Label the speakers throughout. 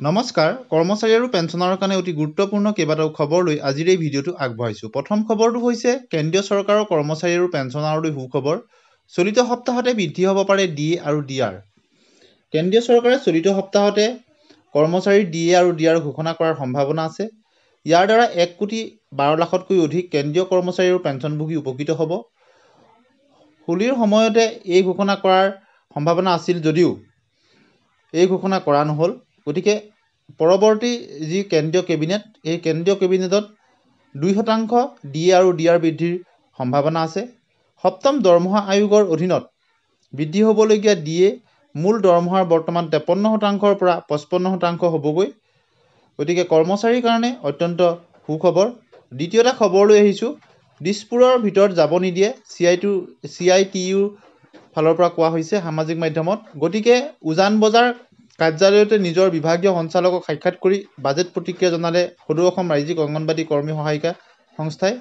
Speaker 1: নমস্কাৰ কৰ্মচাৰী আৰু পেঞ্চনাৰৰ কাৰণে অতি গুৰুত্বপূৰ্ণ কেইবাটাও খবৰ লৈ আজিৰ এই ভিডিঅ'টো আগবঢ়াইছোঁ। প্ৰথম খবৰটো হৈছে কেন্দ্ৰীয় চৰকাৰৰ কৰ্মচাৰী আৰু পেঞ্চনাৰলৈ সুখবৰ। চলিত সপ্তাহতে বৃদ্ধি হ'ব পাৰে ডিএ আৰু ডিআৰ। কেন্দ্ৰীয় চৰকাৰে চলিত সপ্তাহতে কৰ্মচাৰীৰ ডিএ আৰু ডিআৰ ঘোষণা কৰাৰ সম্ভাৱনা আছে। ইয়াৰ দ্বাৰা 1,12,00,000তকৈ অধিক কেন্দ্ৰীয় কৰ্মচাৰী আৰু পেঞ্চনভোগী উপকৃত হ'ব। হোলীৰ সময়তে এই ঘোষণা কৰাৰ সম্ভাৱনা আছিল যদিও এই ঘোষণা কৰা নহ'ল। গতিকে পৰৱৰ্তী যি কেন্দ্ৰীয় কেবিনেট, এই কেন্দ্ৰীয় কেবিনেটত 2% ডিএ আৰু ডিআৰ বৃদ্ধিৰ সম্ভাৱনা আছে। সপ্তম দৰমহা আয়োগৰ অধীনত বৃদ্ধি হ'বলগীয়া ডিএ মূল দৰমহাৰ বৰ্তমান 53%ৰ পৰা 55% হ'বগৈ। গতিকে কৰ্মচাৰীৰ কাৰণে অত্যন্ত সুখবৰ। দ্বিতীয় এটা খবৰ লৈ আহিছোঁ। দিছপুৰৰ ভিতৰত যাব নিদিয়ে CITUৰ ফালৰ পৰা কোৱা হৈছে সামাজিক মাধ্যমত। গতিকে উজান বজাৰ কাৰ্যালয়তে নিজৰ বিভাগীয় সঞ্চালকক সাক্ষাৎ কৰি বাজেট প্ৰতিক্ৰিয়া জনালে সদৌ অসম ৰাজ্যিক অংগনবাড়ী কৰ্মী সহায়িকা সংস্থাই।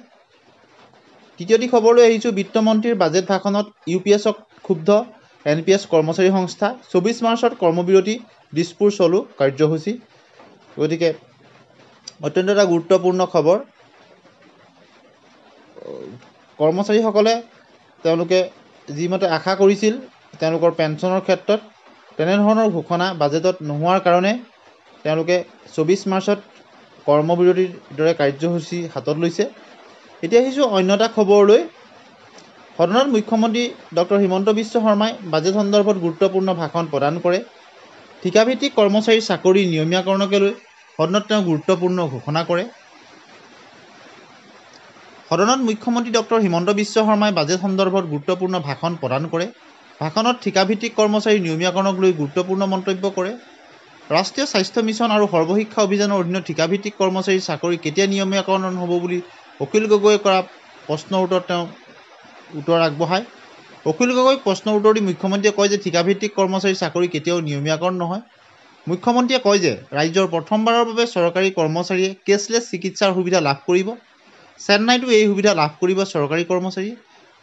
Speaker 1: তৃতীয়টি খবৰ লৈ আহিছোঁ। বিত্তমন্ত্ৰীৰ বাজেট ভাষণত UPSক ক্ষুব্ধ NPS কৰ্মচাৰী সংস্থা। 24 মাৰ্চত কৰ্মবিৰতি দিছপুৰ চলো কাৰ্যসূচী। গতিকে অত্যন্ত এটা গুৰুত্বপূৰ্ণ খবৰ। কৰ্মচাৰীসকলে তেওঁলোকে যিমতে আশা কৰিছিল তেওঁলোকৰ পেঞ্চনৰ ক্ষেত্ৰত তেনেধৰণৰ ঘোষণা বাজেটত নোহোৱাৰ কাৰণে তেওঁলোকে 24 মাৰ্চত কৰ্মবিৰতিৰ দৰে কাৰ্যসূচী হাতত লৈছে। এতিয়া আহিছোঁ অন্য এটা খবৰলৈ। সদনত মুখ্যমন্ত্ৰী ডক্টৰ হিমন্ত বিশ্ব শৰ্মাই বাজেট সন্দৰ্ভত গুৰুত্বপূৰ্ণ ভাষণ প্ৰদান কৰে। ঠিকাভিত্তিক কৰ্মচাৰীৰ চাকৰি নিয়মীয়াকৰণকে লৈ সদনত তেওঁ গুৰুত্বপূৰ্ণ ঘোষণা কৰে। সদনত মুখ্যমন্ত্ৰী ডক্টৰ হিমন্ত বিশ্ব শৰ্মাই বাজেট সন্দৰ্ভত গুৰুত্বপূৰ্ণ ভাষণ প্ৰদান কৰে। ভাষণত ঠিকাভিত্তিক কৰ্মচাৰীৰ নিয়মীয়াকৰণক লৈ গুৰুত্বপূৰ্ণ মন্তব্য কৰে। ৰাষ্ট্ৰীয় স্বাস্থ্য মিছন আৰু সৰ্বশিক্ষা অভিযানৰ অধীনত ঠিকাভিত্তিক কৰ্মচাৰীৰ চাকৰি কেতিয়া নিয়মীয়াকৰণ হ'ব বুলি অখিল গগৈয়ে কৰা প্ৰশ্নৰ উত্তৰত তেওঁ উত্তৰ আগবঢ়ায়। অখিল গগৈক প্ৰশ্নৰ উত্তৰ দি মুখ্যমন্ত্ৰীয়ে কয় যে ঠিকাভিত্তিক কৰ্মচাৰীৰ চাকৰি কেতিয়াও নিয়মীয়াকৰণ নহয়। মুখ্যমন্ত্ৰীয়ে কয় যে ৰাজ্যৰ প্ৰথমবাৰৰ বাবে চৰকাৰী কৰ্মচাৰীয়ে কেছলেছ চিকিৎসাৰ সুবিধা লাভ কৰিব। চেন্নাইতো এই সুবিধা লাভ কৰিব চৰকাৰী কৰ্মচাৰীয়ে।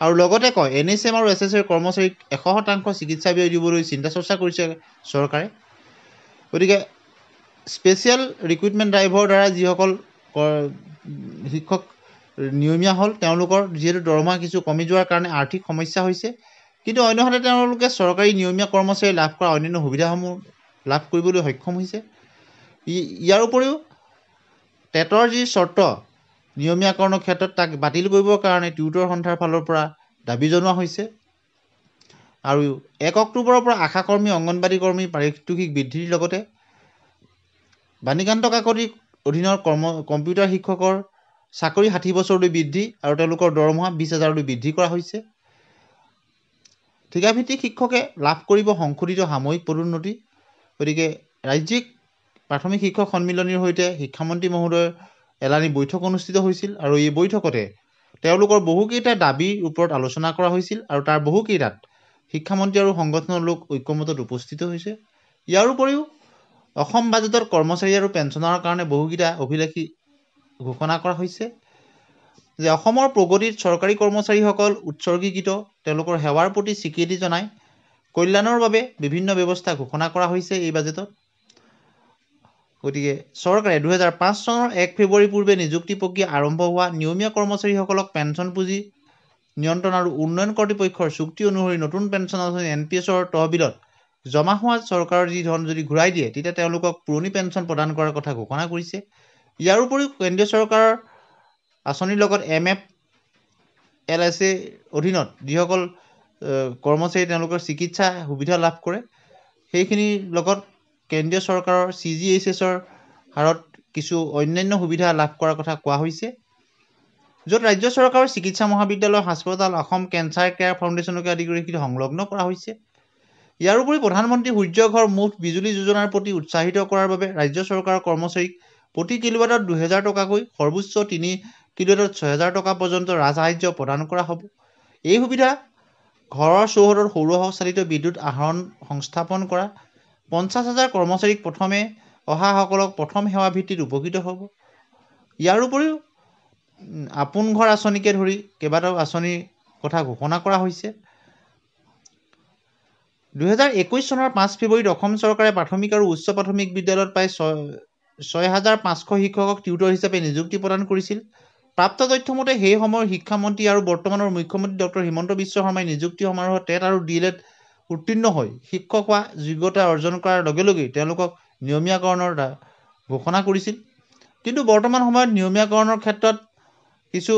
Speaker 1: আৰু লগতে কয় NHM আৰু SSৰ কৰ্মচাৰীক 100% চিকিৎসা ব্যয় দিবলৈ চিন্তা চৰ্চা কৰিছে চৰকাৰে। গতিকে স্পেচিয়েল ৰিক্ৰুইটমেণ্ট ড্ৰাইভৰ দ্বাৰা যিসকল শিক্ষক নিয়মীয়া হ'ল তেওঁলোকৰ যিহেতু দৰমহা কিছু কমি যোৱাৰ কাৰণে আৰ্থিক সমস্যা হৈছে, কিন্তু অন্যহাতে তেওঁলোকে চৰকাৰী নিয়মীয়া কৰ্মচাৰী লাভ কৰা অন্যান্য সুবিধাসমূহ লাভ কৰিবলৈ সক্ষম হৈছে। ইয়াৰ উপৰিও টেটৰ যি চৰ্ত নিয়মীয়াকৰণৰ ক্ষেত্ৰত তাক বাতিল কৰিবৰ কাৰণে টিউটৰ সন্থাৰ ফালৰ পৰা দাবী জনোৱা হৈছে। আৰু 1 অক্টোবৰৰ পৰা আশা কৰ্মী অংগনবাড়ী কৰ্মীৰ পাৰিতোষিক বৃদ্ধিৰ লগতে বাণীকান্ত কাকতিৰ অধীনৰ কম্পিউটাৰ শিক্ষকৰ চাকৰি 60 বছৰলৈ বৃদ্ধি আৰু তেওঁলোকৰ দৰমহা 20,000লৈ বৃদ্ধি কৰা হৈছে। ঠিকাভিত্তিক শিক্ষকে লাভ কৰিব সংশোধিত সাময়িক পদোন্নতি। গতিকে ৰাজ্যিক প্ৰাথমিক শিক্ষক সন্মিলনীৰ সৈতে শিক্ষামন্ত্ৰী মহোদয়ৰ এলানি বৈঠক অনুষ্ঠিত হৈছিল আৰু এই বৈঠকতে তেওঁলোকৰ বহুকেইটা দাবীৰ ওপৰত আলোচনা কৰা হৈছিল আৰু তাৰ বহুকেইটাত শিক্ষামন্ত্ৰী আৰু সংগঠনৰ লোক ঐক্যমতত উপস্থিত হৈছে। ইয়াৰ উপৰিও অসম বাজেটত কৰ্মচাৰী আৰু পেঞ্চনাৰৰ কাৰণে বহুকেইটা অভিলাষী ঘোষণা কৰা হৈছে যে অসমৰ প্ৰগতিত চৰকাৰী কৰ্মচাৰীসকল উৎসৰ্গীকৃত, তেওঁলোকৰ সেৱাৰ প্ৰতি স্বীকৃতি জনাই কল্যাণৰ বাবে বিভিন্ন ব্যৱস্থা ঘোষণা কৰা হৈছে এই বাজেটত। গতিকে চৰকাৰে 2005 চনৰ 1 ফেব্ৰুৱাৰী পূৰ্বে নিযুক্তি প্ৰক্ৰিয়া আৰম্ভ হোৱা নিয়মীয়া কৰ্মচাৰীসকলক পেঞ্চন পুঁজি নিয়ন্ত্ৰণ আৰু উন্নয়ন কৰ্তৃপক্ষৰ চুক্তি অনুসৰি নতুন পেঞ্চন আঁচনি NPSৰ তহবিলত জমা হোৱা চৰকাৰৰ যি ধন যদি ঘূৰাই দিয়ে তেতিয়া তেওঁলোকক পুৰণি পেঞ্চন প্ৰদান কৰাৰ কথা ঘোষণা কৰিছে। ইয়াৰ উপৰিও কেন্দ্ৰীয় চৰকাৰৰ আঁচনিৰ লগত MFLSA অধীনত যিসকল কৰ্মচাৰী তেওঁলোকৰ চিকিৎসা সুবিধা লাভ কৰে সেইখিনিৰ লগত কেন্দ্ৰীয় চৰকাৰৰ CGHSৰ হাৰত কিছু অন্যান্য সুবিধা লাভ কৰাৰ কথা কোৱা হৈছে, য'ত ৰাজ্য চৰকাৰৰ চিকিৎসা মহাবিদ্যালয়, হাস্পতাল, অসম কেঞ্চাৰ কেয়াৰ ফাউণ্ডেশ্যনকে আদি কৰি সংলগ্ন কৰা হৈছে। ইয়াৰ উপৰি প্ৰধানমন্ত্ৰী সূৰ্য ঘৰ মুফ্ত বিজুলী যোজনাৰ প্ৰতি উৎসাহিত কৰাৰ বাবে ৰাজ্য চৰকাৰৰ কৰ্মচাৰীক প্ৰতি কিলোৱাটত 2,000 টকাকৈ, সৰ্বোচ্চ 3 কিলোৱাটত 6,000 টকা পৰ্যন্ত ৰাজসাহায্য প্ৰদান কৰা হ'ব। এই সুবিধা ঘৰৰ চৌহদত সৌৰ চালিত বিদ্যুৎ আহৰণ সংস্থাপন কৰা 50,000 কৰ্মচাৰীক প্ৰথমে অহাসকলক প্ৰথম সেৱা ভিত্তিত উপকৃত হ'ব। ইয়াৰ উপৰিও আপোন ঘৰ আঁচনিকে ধৰি কেইবাটাও আঁচনিৰ কথা ঘোষণা কৰা হৈছে। 2021 চনৰ 5 ফেব্ৰুৱাৰীত অসম চৰকাৰে প্ৰাথমিক আৰু উচ্চ প্ৰাথমিক বিদ্যালয়ত প্ৰায় 6,500 শিক্ষকক টিউটৰ হিচাপে নিযুক্তি প্ৰদান কৰিছিল। প্ৰাপ্ত তথ্য মতে সেই সময়ৰ শিক্ষামন্ত্ৰী আৰু বৰ্তমানৰ মুখ্যমন্ত্ৰী ডক্টৰ হিমন্ত বিশ্ব শৰ্মাই নিযুক্তি সমাৰোহত টেট আৰু DLED উত্তীৰ্ণ হৈ শিক্ষক হোৱা যোগ্যতা অৰ্জন কৰাৰ লগে লগেই তেওঁলোকক নিয়মীয়াকৰণৰ ঘোষণা কৰিছিল। কিন্তু বৰ্তমান সময়ত নিয়মীয়াকৰণৰ ক্ষেত্ৰত কিছু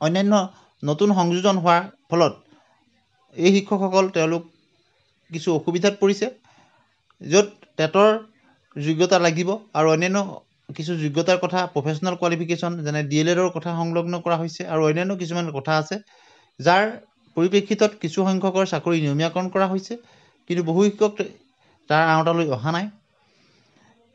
Speaker 1: অন্যান্য নতুন সংযোজন হোৱাৰ ফলত এই শিক্ষকসকল তেওঁলোক কিছু অসুবিধাত পৰিছে, য'ত টেটৰ যোগ্যতা লাগিব আৰু অন্যান্য কিছু যোগ্যতাৰ কথা প্ৰফেচনেল কোৱালিফিকেশ্যন যেনে DLEDৰ কথা সংলগ্ন কৰা হৈছে আৰু অন্যান্য কিছুমান কথা আছে, যাৰ পৰিপ্ৰেক্ষিতত কিছু সংখ্যকৰ চাকৰি নিয়মীয়াকৰণ কৰা হৈছে, কিন্তু বহু শিক্ষক তাৰ আওতালৈ অহা নাই।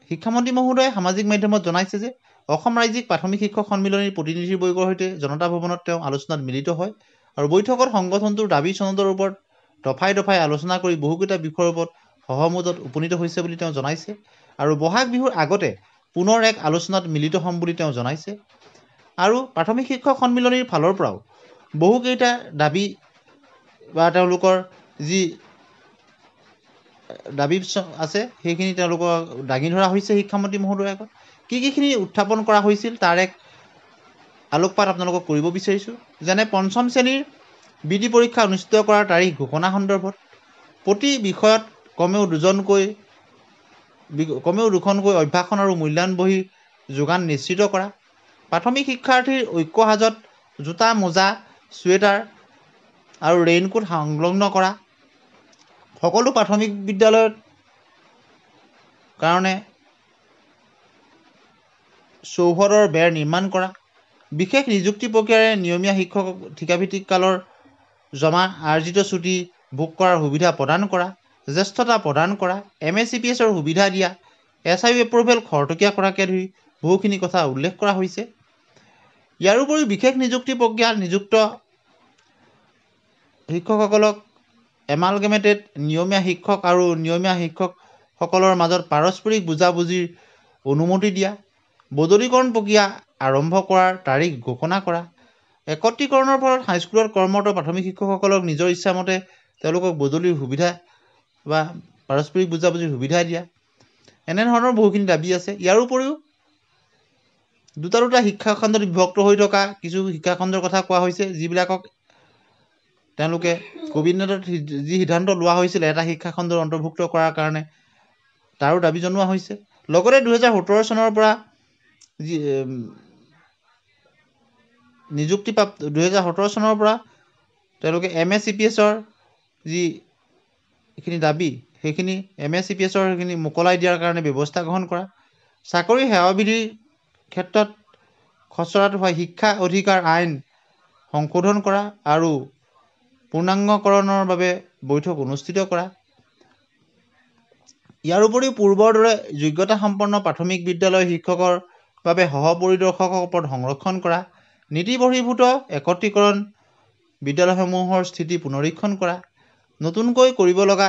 Speaker 1: শিক্ষামন্ত্ৰী মহোদয়ে সামাজিক মাধ্যমত জনাইছে যে অসম ৰাজ্যিক প্ৰাথমিক শিক্ষক সন্মিলনীৰ প্ৰতিনিধিবৰ্গৰ সৈতে জনতা ভৱনত তেওঁ আলোচনাত মিলিত হয় আৰু বৈঠকত সংগঠনটোৰ দাবী চনদৰ ওপৰত দফাই দফাই আলোচনা কৰি বহুকেইটা বিষয়ৰ ওপৰত সহমতত উপনীত হৈছে বুলি তেওঁ জনাইছে আৰু বহাগ বিহুৰ আগতে পুনৰ এক আলোচনাত মিলিত হ'ম বুলি তেওঁ জনাইছে। আৰু প্ৰাথমিক শিক্ষক সন্মিলনীৰ ফালৰ পৰাও বহুকেইটা দাবী বা তেওঁলোকৰ যি দাবী আছে সেইখিনি তেওঁলোকক দাঙি ধৰা হৈছে শিক্ষামন্ত্ৰী মহোদয়ৰ আগত। কিখিনি উত্থাপন কৰা হৈছিল তাৰ এক আলোকপাত আপোনালোকক কৰিব বিচাৰিছোঁ। যেনে পঞ্চম শ্ৰেণীৰ বৃত্তি পৰীক্ষা অনুষ্ঠিত কৰাৰ তাৰিখ ঘোষণা সন্দৰ্ভত প্ৰতি বিষয়ত কমেও দুখনকৈ অভ্যাসন আৰু মূল্যায়ন বহী যোগান নিশ্চিত কৰা, প্ৰাথমিক শিক্ষাৰ্থীৰ ঐক্য সাজত জোতা মোজা চুৱেটাৰ আৰু ৰেইনকোট সংলগ্ন কৰা, সকলো প্ৰাথমিক বিদ্যালয়ৰ কাৰণে চৌহদৰ বেৰ নিৰ্মাণ কৰা, বিশেষ নিযুক্তি প্ৰক্ৰিয়াৰে নিয়মীয়া শিক্ষকক ঠিকাভিত্তিক কালৰ জমা আৰ্জিত ছুটি ভোগ কৰাৰ সুবিধা প্ৰদান কৰা, জ্যেষ্ঠতা প্ৰদান কৰা, MACPSৰ সুবিধা দিয়া, SIU এপ্ৰুভেল খৰতকীয়া কৰাকে ধৰি বহুখিনি কথা উল্লেখ কৰা হৈছে। ইয়াৰ উপৰিও বিশেষ নিযুক্তি প্ৰক্ৰিয়াত নিযুক্ত শিক্ষকসকলক এমালগেমেটেড নিয়মীয়া শিক্ষক আৰু নিয়মীয়া শিক্ষকসকলৰ মাজত পাৰস্পৰিক বুজাবুজিৰ অনুমতি দিয়া, বদলীকৰণ প্ৰক্ৰিয়া আৰম্ভ কৰাৰ তাৰিখ ঘোষণা কৰা, একত্ৰীকৰণৰ ফলত হাইস্কুলত কৰ্মৰত প্ৰাথমিক শিক্ষকসকলক নিজৰ ইচ্ছামতে তেওঁলোকক বদলিৰ সুবিধা বা পাৰস্পৰিক বুজাবুজিৰ সুবিধা দিয়া, এনেধৰণৰ বহুখিনি দাবী আছে। ইয়াৰ উপৰিও দুটা শিক্ষাখণ্ডত বিভক্ত হৈ থকা কিছু শিক্ষাখণ্ডৰ কথা কোৱা হৈছে, যিবিলাকক তেওঁলোকে ক'ভিড-19ত যি সিদ্ধান্ত লোৱা হৈছিল এটা শিক্ষাখণ্ডত অন্তৰ্ভুক্ত কৰাৰ কাৰণে তাৰো দাবী জনোৱা হৈছে। লগতে 2017 চনৰ পৰা তেওঁলোকে MACPSৰ যিখিনি দাবী সেইখিনি MACPSৰ সেইখিনি মোকলাই দিয়াৰ কাৰণে ব্যৱস্থা গ্ৰহণ কৰা, চাকৰি সেৱাবিধিৰ ক্ষেত্ৰত খচৰাত হোৱা শিক্ষা অধিকাৰ আইন সংশোধন কৰা আৰু পূৰ্ণাংগকৰণৰ বাবে বৈঠক অনুষ্ঠিত কৰা। ইয়াৰ উপৰিও পূৰ্বৰ দৰে যোগ্যতাসম্পন্ন প্ৰাথমিক বিদ্যালয় শিক্ষকৰ বাবে সহপৰিদৰ্শকৰ পদ সংৰক্ষণ কৰা, নীতি বহিৰ্ভূত একত্ৰীকৰণ বিদ্যালয়সমূহৰ স্থিতি পুনৰীক্ষণ কৰা, নতুনকৈ কৰিব লগা